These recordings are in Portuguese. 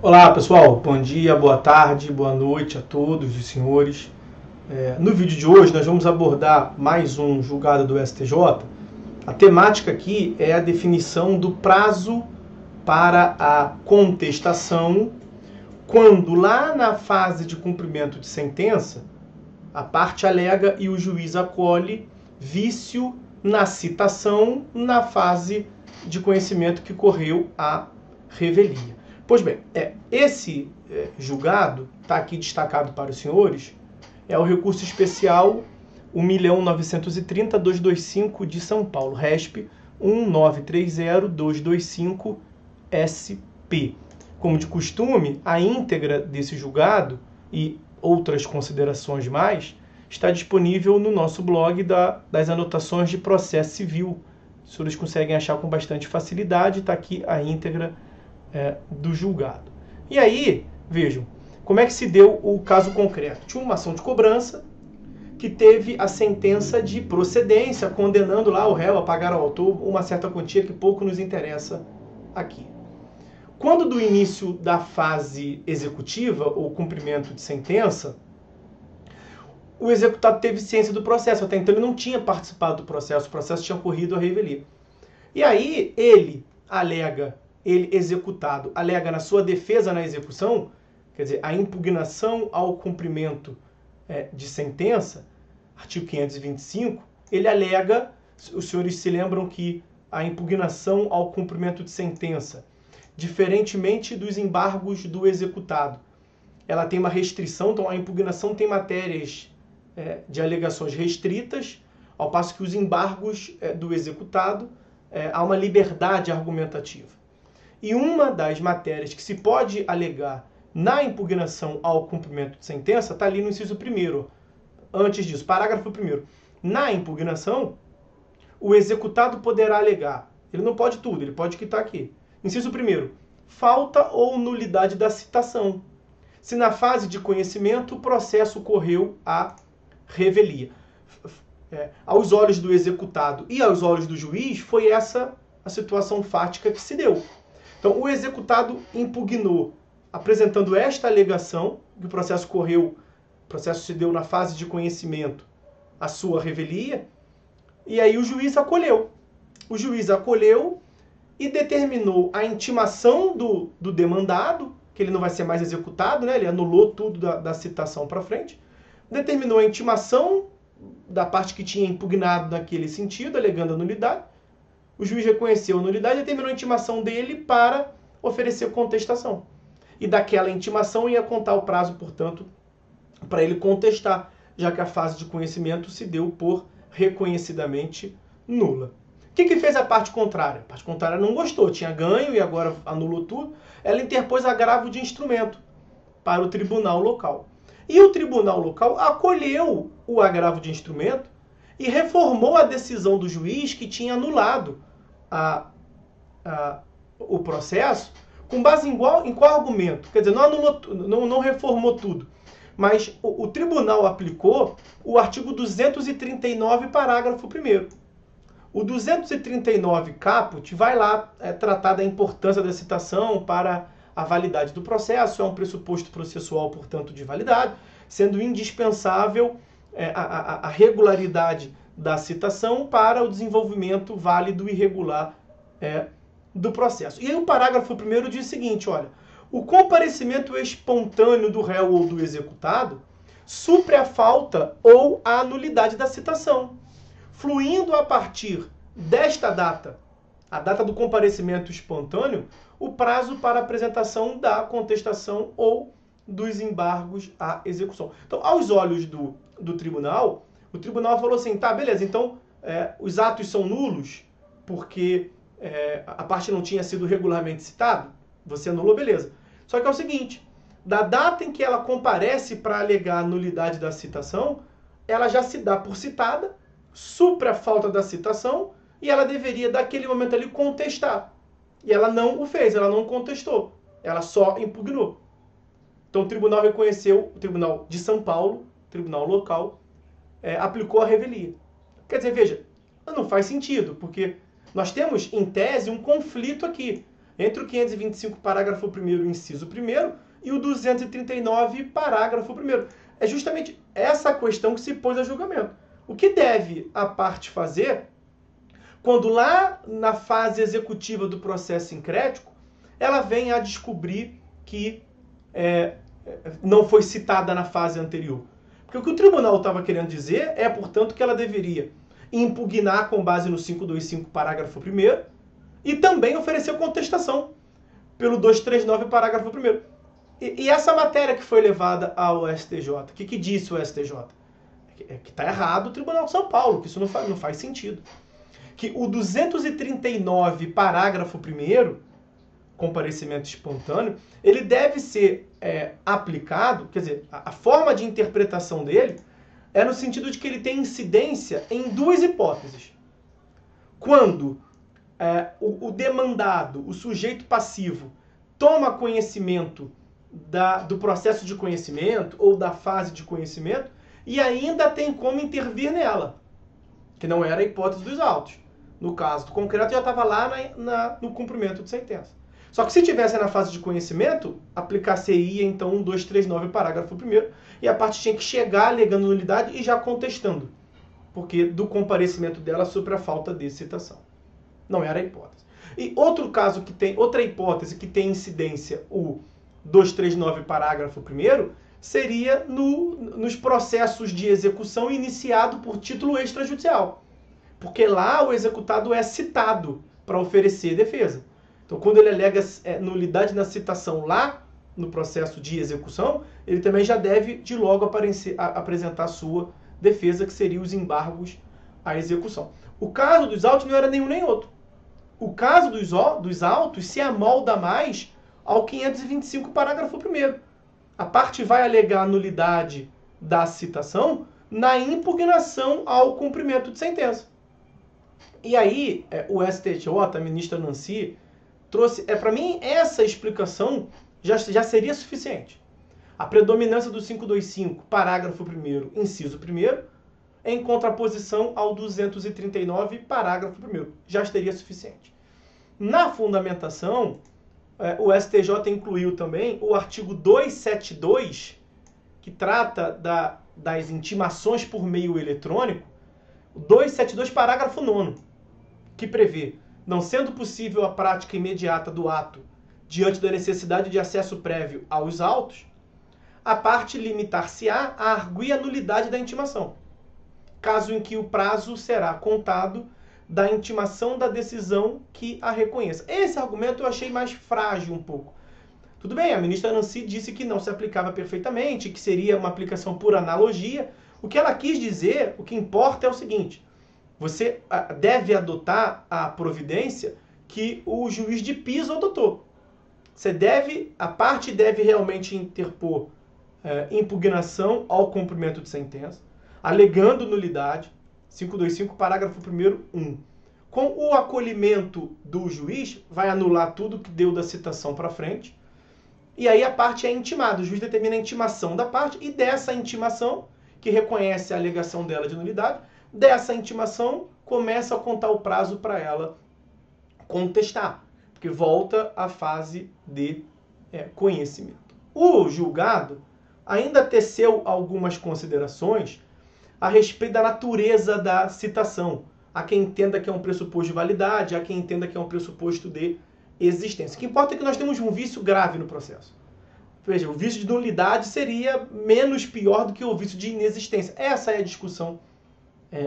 Olá pessoal, bom dia, boa tarde, boa noite a todos os senhores. No vídeo de hoje nós vamos abordar mais um julgado do STJ. A temática aqui é a definição do prazo para a contestação quando lá na fase de cumprimento de sentença a parte alega e o juiz acolhe vício na citação na fase de conhecimento que correu a revelia. Pois bem, esse julgado, está aqui destacado para os senhores, é o recurso especial 1.930.225 de São Paulo, RESP 1930225SP. Como de costume, a íntegra desse julgado e outras considerações mais está disponível no nosso blog das anotações de processo civil. Os senhores conseguem achar com bastante facilidade, está aqui a íntegra do julgado. E aí, vejam, como é que se deu o caso concreto. Tinha uma ação de cobrança que teve a sentença de procedência, condenando lá o réu a pagar ao autor uma certa quantia que pouco nos interessa aqui. Quando do início da fase executiva, ou cumprimento de sentença, o executado teve ciência do processo, até então ele não tinha participado do processo, o processo tinha ocorrido a revelia. E aí ele executado, alega na sua defesa na execução, quer dizer, a impugnação ao cumprimento de sentença, artigo 525, ele alega, os senhores se lembram que a impugnação ao cumprimento de sentença, diferentemente dos embargos do executado, ela tem uma restrição, então a impugnação tem matérias de alegações restritas, ao passo que os embargos do executado há uma liberdade argumentativa. E uma das matérias que se pode alegar na impugnação ao cumprimento de sentença está ali no inciso 1º. Antes disso, parágrafo 1º. Na impugnação, o executado poderá alegar. Ele não pode tudo, ele pode o que está aqui. Inciso 1º. Falta ou nulidade da citação. Se na fase de conhecimento o processo correu a revelia. Aos olhos do executado e aos olhos do juiz, foi essa a situação fática que se deu. Então, o executado impugnou, apresentando esta alegação, que o processo se deu na fase de conhecimento, a sua revelia, e aí o juiz acolheu. O juiz acolheu e determinou a intimação do demandado, que ele não vai ser mais executado, né? Ele anulou tudo da citação para frente, determinou a intimação da parte que tinha impugnado naquele sentido, alegando a nulidade. O juiz reconheceu a nulidade e determinou a intimação dele para oferecer contestação. E daquela intimação ia contar o prazo, portanto, para ele contestar, já que a fase de conhecimento se deu por reconhecidamente nula. O que fez a parte contrária? A parte contrária não gostou, tinha ganho e agora anulou tudo. Ela interpôs agravo de instrumento para o tribunal local. E o tribunal local acolheu o agravo de instrumento e reformou a decisão do juiz que tinha anulado o processo, com base em qual argumento? Quer dizer, não anulou, não reformou tudo, mas o tribunal aplicou o artigo 239, parágrafo 1º. O 239 caput vai lá tratar da importância da citação para a validade do processo, é um pressuposto processual, portanto, de validade, sendo indispensável a regularidade da citação para o desenvolvimento válido e regular do processo. E aí o parágrafo 1º diz o seguinte, olha, o comparecimento espontâneo do réu ou do executado supre a falta ou a nulidade da citação, fluindo a partir desta data, a data do comparecimento espontâneo, o prazo para apresentação da contestação ou dos embargos à execução. Então, aos olhos do tribunal, o tribunal falou assim, tá, beleza, então os atos são nulos porque a parte não tinha sido regularmente citada, você anulou, beleza. Só que é o seguinte, da data em que ela comparece para alegar a nulidade da citação, ela já se dá por citada, supra a falta da citação e ela deveria, daquele momento ali, contestar. E ela não o fez, ela não contestou, ela só impugnou. Então o tribunal reconheceu, o Tribunal de São Paulo, tribunal local, aplicou a revelia. Quer dizer, veja, não faz sentido, porque nós temos, em tese, um conflito aqui. entre o 525, parágrafo 1º, inciso 1º, e o 239, parágrafo 1º. É justamente essa questão que se pôs a julgamento. O que deve a parte fazer quando lá na fase executiva do processo sincrético, ela vem a descobrir que não foi citada na fase anterior? Porque o que o tribunal estava querendo dizer é, portanto, que ela deveria impugnar com base no 525, parágrafo 1º, e também oferecer contestação pelo 239, parágrafo 1º. E essa matéria que foi levada ao STJ, o que disse o STJ? Que está errado o Tribunal de São Paulo, que isso não faz sentido. Que o 239, parágrafo 1º, comparecimento espontâneo, ele deve ser aplicado, quer dizer, a forma de interpretação dele é no sentido de que ele tem incidência em duas hipóteses. Quando o demandado, o sujeito passivo, toma conhecimento do processo de conhecimento ou da fase de conhecimento e ainda tem como intervir nela, que não era a hipótese dos autos. No caso do concreto, já estava lá no cumprimento de sentença. Só que se tivesse na fase de conhecimento, aplicar-se-ia então 239, parágrafo 1º, e a parte tinha que chegar alegando nulidade e já contestando, porque do comparecimento dela sobre a falta de citação. Não era a hipótese. E outra hipótese que tem incidência, o 239, parágrafo 1º, seria nos processos de execução iniciado por título extrajudicial. Porque lá o executado é citado para oferecer defesa. Então, quando ele alega nulidade na citação lá no processo de execução, ele também já deve de logo apresentar a sua defesa, que seria os embargos à execução. O caso dos autos não era nenhum nem outro. O caso dos autos se amolda mais ao 525, parágrafo 1º. A parte vai alegar a nulidade da citação na impugnação ao cumprimento de sentença. E aí, o STJ, a ministra Nancy, trouxe... para mim, essa explicação já seria suficiente. A predominância do 525, parágrafo 1º, inciso 1º, em contraposição ao 239, parágrafo 1º. Já seria suficiente. Na fundamentação, o STJ incluiu também o artigo 272, que trata das intimações por meio eletrônico, o 272, parágrafo 9º, que prevê: não sendo possível a prática imediata do ato diante da necessidade de acesso prévio aos autos, a parte limitar-se-á a arguir a nulidade da intimação, caso em que o prazo será contado da intimação da decisão que a reconheça. Esse argumento eu achei mais frágil um pouco. Tudo bem, a ministra Nancy disse que não se aplicava perfeitamente, que seria uma aplicação por analogia. O que ela quis dizer, o que importa é o seguinte: você deve adotar a providência que o juiz de piso adotou. A parte deve realmente interpor impugnação ao cumprimento de sentença, alegando nulidade, 525, parágrafo 1º, 1. Com o acolhimento do juiz, vai anular tudo que deu da citação para frente, e aí a parte é intimada. O juiz determina a intimação da parte, e dessa intimação, que reconhece a alegação dela de nulidade, dessa intimação começa a contar o prazo para ela contestar, porque volta à fase de conhecimento. O julgado ainda teceu algumas considerações a respeito da natureza da citação. Há quem entenda que é um pressuposto de validade, há quem entenda que é um pressuposto de existência. O que importa é que nós temos um vício grave no processo. Veja, o vício de nulidade seria menos pior do que o vício de inexistência. Essa é a discussão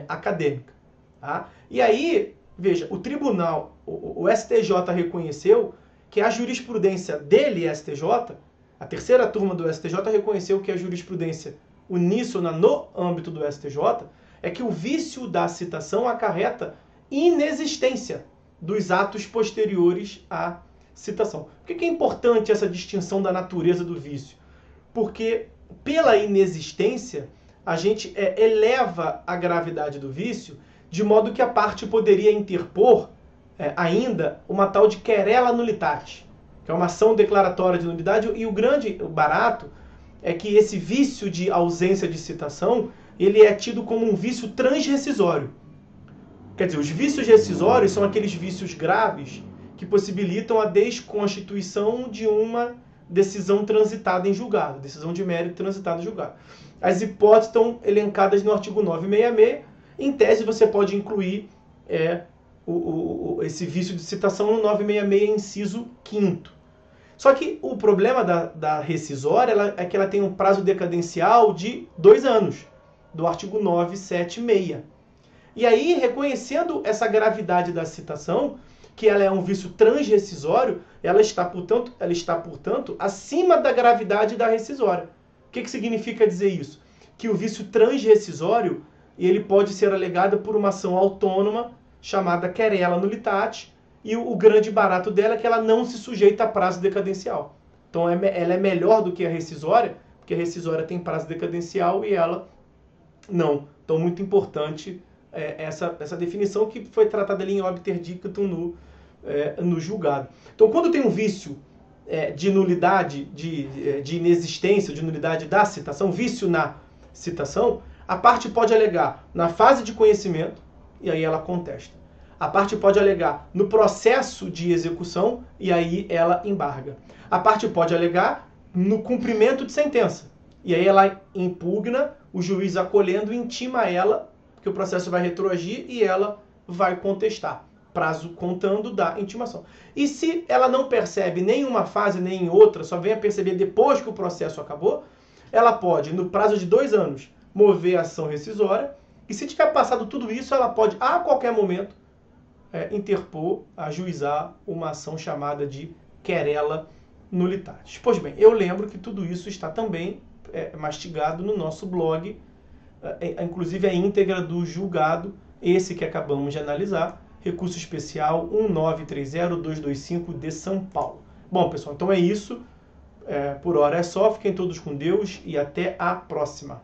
acadêmica. Tá? E aí, veja, o tribunal, o STJ reconheceu que a jurisprudência dele, STJ, a terceira turma do STJ reconheceu que a jurisprudência uníssona no âmbito do STJ é que o vício da citação acarreta inexistência dos atos posteriores à citação. Por que é importante essa distinção da natureza do vício? Porque pela inexistência a gente eleva a gravidade do vício, de modo que a parte poderia interpor ainda uma tal de querela nullitate, que é uma ação declaratória de nulidade, e o barato é que esse vício de ausência de citação, ele é tido como um vício transrescisório. Quer dizer, os vícios rescisórios são aqueles vícios graves que possibilitam a desconstituição de uma decisão transitada em julgado, decisão de mérito transitada em julgado. As hipóteses estão elencadas no artigo 966. Em tese, você pode incluir esse vício de citação no 966, inciso 5º. Só que o problema da rescisória é que ela tem um prazo decadencial de 2 anos, do artigo 976. E aí, reconhecendo essa gravidade da citação, que ela é um vício transrescisório, ela está, portanto, acima da gravidade da rescisória. O que significa dizer isso? Que o vício transrescisório ele pode ser alegado por uma ação autônoma chamada querela nullitate, e o grande barato dela é que ela não se sujeita a prazo decadencial. Então ela é melhor do que a rescisória, porque a rescisória tem prazo decadencial e ela não. Então muito importante essa definição que foi tratada ali em obter dictum no julgado. Então quando tem um vício de nulidade, de inexistência, de nulidade da citação, vício na citação, a parte pode alegar na fase de conhecimento, e aí ela contesta. A parte pode alegar no processo de execução, e aí ela embarga. A parte pode alegar no cumprimento de sentença, e aí ela impugna, o juiz acolhendo intima ela, que o processo vai retroagir e ela vai contestar, prazo contando da intimação. E se ela não percebe nem uma fase nem em outra, só vem a perceber depois que o processo acabou, ela pode, no prazo de 2 anos, mover a ação rescisória, e se tiver passado tudo isso, ela pode, a qualquer momento, interpor, ajuizar uma ação chamada de querela nullitate. Pois bem, eu lembro que tudo isso está também mastigado no nosso blog, inclusive a íntegra do julgado, esse que acabamos de analisar, recurso especial 1930225 de São Paulo. Bom, pessoal, então é isso. Por hora é só. Fiquem todos com Deus e até a próxima.